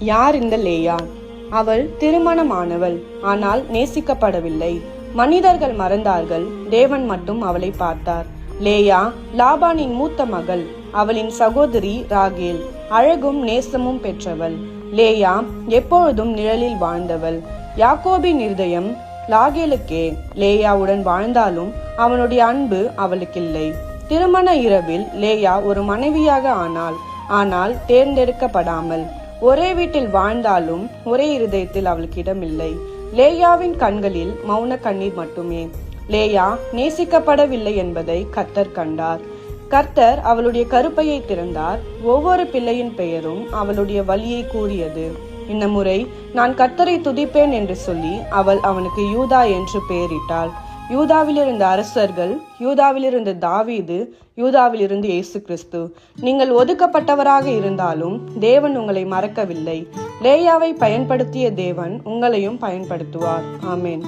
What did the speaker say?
யார் இந்த லேயா? அவள் திருமணமானவள், ஆனால் நேசிக்கப்படவில்லை. மனிதர்கள் மறந்தார்கள், தேவன் மட்டும் அவளை பார்த்தார். லேயா லாபானின் மூத்த மகள். அவளின் சகோதரி ராகேல் அழகும் நேசமும் பெற்றவள். லேயா எப்பொழுதும் நிழலில் வாழ்ந்தவள். யாக்கோபின் இருதயம் லாகேலுக்கே. லேயாவுடன் வாழ்ந்தாலும் அவனுடைய அன்பு அவளுக்கில்லை. திருமண இரவில் லேயா ஒரு மனைவியாக ஆனாள், ஆனால் தேர்ந்தெடுக்கப்படாமல். ஒரே வீட்டில் வாழ்ந்தாலும் ஒரே இருதயத்தில் அவளுக்கு இடமில்லை. லேயாவின் கண்களில் மௌன கண்ணீர் மட்டுமே. லேயா நேசிக்கப்படவில்லை என்பதை கர்த்தர் கண்டார். கர்த்தர் அவளுடைய கருப்பையை திறந்தார். ஒவ்வொரு பிள்ளையின் பெயரும் அவளுடைய வலியை கூறியது. இந்த முறை நான் கர்த்தரை துதிப்பேன் என்று சொல்லி அவள் அவனுக்கு யூதா என்று பெயரிட்டாள். யூதாவிலிருந்த அரசர்கள், யூதாவிலிருந்து தாவீது, யூதாவிலிருந்து இயேசு கிறிஸ்து. நீங்கள் ஒதுக்கப்பட்டவராக இருந்தாலும் தேவன் உங்களை மறக்கவில்லை. லேயாவை பயன்படுத்திய தேவன் உங்களையும் பயன்படுத்துவார். ஆமென்.